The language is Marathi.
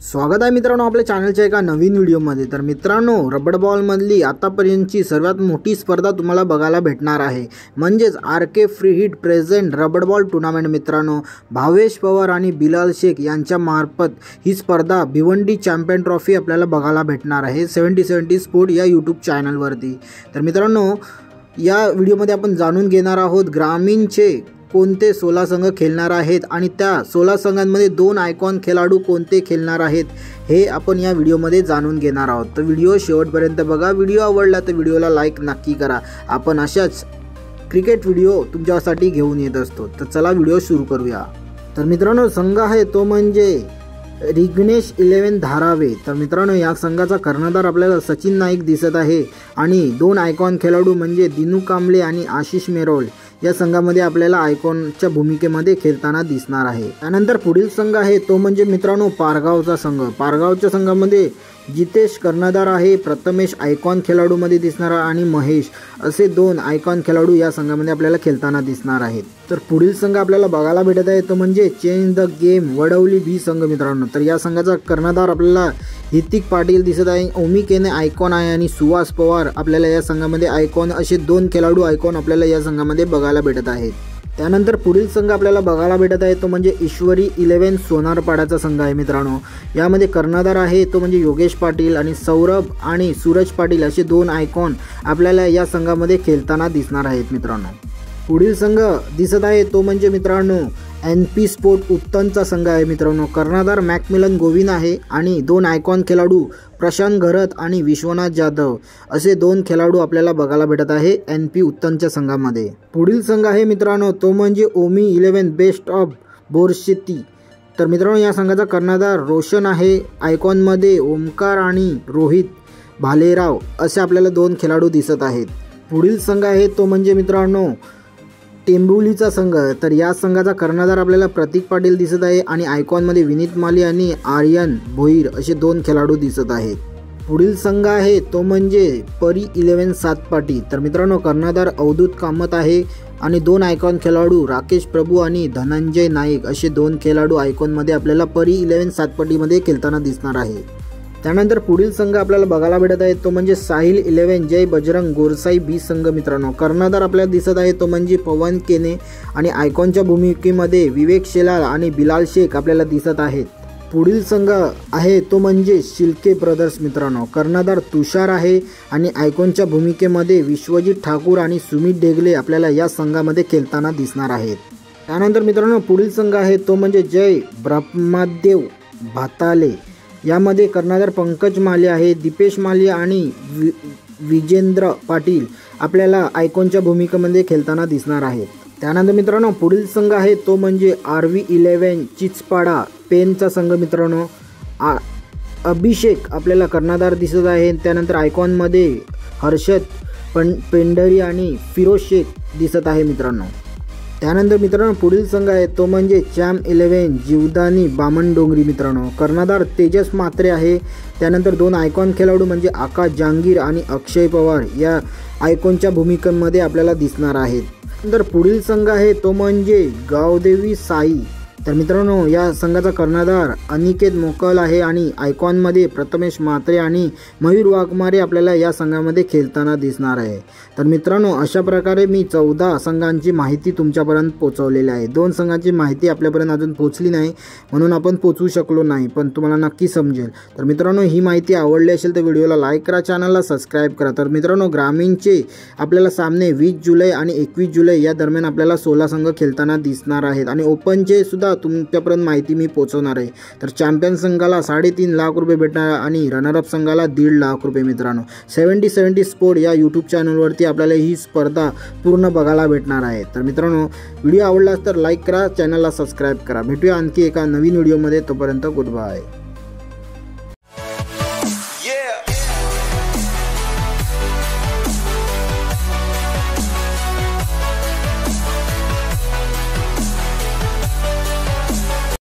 स्वागत आहे मित्रांनो आपल्या चॅनलच्या एका नवीन व्हिडिओमध्ये। तर मित्रांनो, रबड बॉलमधली आतापर्यंतची सर्वात मोठी स्पर्धा तुम्हाला बघायला भेटणार आहे, म्हणजेच RK free hit present rubber ball tournament. मित्रांनो, भावेश पवार आणि बिलाल शेख यांच्या मार्फत ही स्पर्धा भिवंडी चॅम्पियन ट्रॉफी आपल्याला बघायला भेटणार आहे 70-70 स्पोर्ट या यूट्यूब चॅनलवरती। तर मित्रांनो, या व्हिडिओमध्ये आपण जाणून घेणार आहोत ग्रामीणचे कोणते 16 संघ खेळणार आहेत आणि त्या 16 संघांमध्ये 2 आयकॉन खेळाडू कोणते खेळणार आहेत हे आपण या व्हिडिओमध्ये जाणून घेणार आहोत। तर व्हिडिओ शेवटपर्यंत बघा। व्हिडिओ आवडला तर व्हिडिओला लाईक नक्की करा। आपण अशाच क्रिकेट व्हिडिओ तुमच्यासाठी घेऊन येत असतो। तर चला व्हिडिओ सुरू करूया। तर मित्रांनो, संघ आहे तो म्हणजे रिग्नेश 11 धारावे। तर मित्रांनो, या संघाचा कर्णधार आपल्याला सचिन नाईक दिसत आहे आणि 2 आयकॉन खेळाडू म्हणजे दिनू कांबळे आणि आशिष मेरोल या संघामध्ये आपल्याला आयकॉनच्या भूमिकेमध्ये खेळताना दिसणार आहे। त्यानंतर पुढील संघ आहे तो म्हणजे मित्रांनो पारगावचा संघ। पारगावच्या संघामध्ये जितेश कर्णधार आहे, प्रथमेश आयकॉन खेळाडूमध्ये दिसणार आणि महेश असे 2 आयकॉन खेळाडू या संघामध्ये आपल्याला खेळताना दिसणार आहेत। तर पुढील संघ आपल्याला बघायला भेटत आहे तो म्हणजे चेंज द गेम वडवली बी संघ। मित्रांनो, तर या संघाचा कर्णधार आपल्याला हितिक पाटील दिसत आहे, ओमी केने आयकॉन आहे आणि सुहास पवार आपल्याला या संघामध्ये आयकॉन असे 2 खेळाडू आयकॉन आपल्याला या संघामध्ये बघायला भेटत आहेत। त्यानंतर पुढील संघ आपल्याला बघायला भेटत आहे तो म्हणजे ईश्वरी 11 सोनारपाड्याचा संघ आहे। मित्रांनो, यामध्ये कर्णधार आहे तो म्हणजे योगेश पाटील आणि सौरभ आणि सूरज पाटील असे 2 आयकॉन आपल्याला या संघामध्ये खेळताना दिसणार आहेत। मित्रांनो, पुढील संघ दिसत आहे तो म्हणजे मित्रांनो NP स्पोर्ट उत्तनचा संघ आहे। मित्रांनो, कर्णधार मॅकमिलन गोविंद आहे आणि 2 आयकॉन खेळाडू प्रशांत घरत आणि विश्वनाथ जाधव असे 2 खेळाडू आपल्याला बघायला भेटत आहे NP उत्तनच्या संघामध्ये। पुढील संघ आहे मित्रांनो तो म्हणजे ओमी 11 बेस्ट ऑफ बोरशेती। तर मित्रांनो, या संघाचा कर्णधार रोशन आहे, आयकॉनमध्ये ओमकार आणि रोहित भालेराव असे आपल्याला 2 खेळाडू दिसत आहेत। पुढील संघ आहे तो म्हणजे मित्रांनो टेंबुलीचा संघ। तर या संघाचा कर्णधार आपल्याला प्रतीक पाटील दिसत आहे आणि आयकॉनमध्ये विनीत माली आणि आर्यन भोईर असे 2 खेळाडू दिसत आहेत। पुढील संघ आहे तो म्हणजे परी 11 सातपाटी। तर मित्रांनो, कर्णधार अवधूत कामत आहे आणि 2 आयकॉन खेळाडू राकेश प्रभू आणि धनंजय नाईक असे 2 खेळाडू आयकॉनमध्ये आपल्याला परी 11 सातपाटीमध्ये खेळताना दिसणार आहे। त्यानंतर पुढील संघ आपल्याला बघायला भेटत आहे तो म्हणजे साहिल 11 जय बजरंग गोरसाई बी संघ। मित्रांनो, कर्णधार आपल्याला दिसत आहे तो म्हणजे पवन केने आणि आयकॉनच्या भूमिकेमध्ये विवेक शेलार आणि बिलाल शेख आपल्याला दिसत आहेत। पुढील संघ आहे तो म्हणजे शिल्के ब्रदर्स। मित्रांनो, कर्णधार तुषार आहे आणि आयकॉनच्या भूमिकेमध्ये विश्वजित ठाकूर आणि सुमित डेगले आपल्याला या संघामध्ये खेळताना दिसणार आहेत। त्यानंतर मित्रांनो, पुढील संघ आहे तो म्हणजे जय ब्रह्मादेव भाताले। यामध्ये कर्णधार पंकज माले आहे, दीपेश मालिया आणि विजेंद्र पाटील आपल्याला आयकॉनच्या भूमिकेमध्ये खेळताना दिसणार आहेत। त्यानंतर मित्रांनो, पुढील संघ आहे तो म्हणजे RV 11 चिचपाडा पेनचा संघ। मित्रांनो, अभिषेक आपल्याला कर्णधार दिसत आहे। त्यानंतर आयकॉनमध्ये हर्षद पेंढरी आणि फिरोज शेख दिसत आहे। मित्रांनो, त्यानंतर मित्रांनो, पुढील संघ आहे तो म्हणजे चॅम्प 11 जीवदानी बामणडोंगरी। मित्रांनो, कर्णधार तेजस म्हात्रे आहे। त्यानंतर 2 आयकॉन खेळाडू म्हणजे आकाश जहांगीर आणि अक्षय पवार या आयकॉनच्या भूमिकांमध्ये आपल्याला दिसणार आहेत। नंतर पुढील संघ आहे तो म्हणजे गावदेवी साई। तर मित्रांनो, या संघाचा कर्णधार अनिकेत मोकल आहे आणि आयकॉनमध्ये प्रथमेश म्हात्रे आणि मयूर वाघमारे आपल्याला या संघामध्ये खेळताना दिसणार आहे। तर मित्रांनो, अशा प्रकारे मी 14 संघांची माहिती तुमच्यापर्यंत पोहोचवलेली आहे। 2 संघांची माहिती आपल्यापर्यंत अजून पोहोचली नाही म्हणून आपण पोहोचू शकलो नाही, पण तुम्हाला नक्की समजेल। तर मित्रांनो, ही माहिती आवडली असेल तर व्हिडिओला लाईक करा, चॅनलला सबस्क्राईब करा। तर मित्रांनो, ग्रामीणचे आपल्याला सामने 20 जुलै आणि 21 जुलै या दरम्यान आपल्याला 16 संघ खेळताना दिसणार आहेत आणि ओपनचे सुद्धा तुमच्यापर्यंत माहिती मी पोहोचवणार आहे। तर चॅम्पियन संघाला 3.5 लाख रुपये भेटणार आणि रनरअप संघाला 1.5 लाख रुपये। मित्रांनो, 70-70 स्पोर्ट या यूट्यूब चॅनलवरती आपल्याला ही स्पर्धा पूर्ण बघायला भेटणार आहे। तर मित्रांनो, व्हिडिओ आवडला तर लाईक करा, चॅनलला सबस्क्राईब करा। भेटूया आणखी एका नवीन व्हिडिओमध्ये, तोपर्यंत गुड बाय।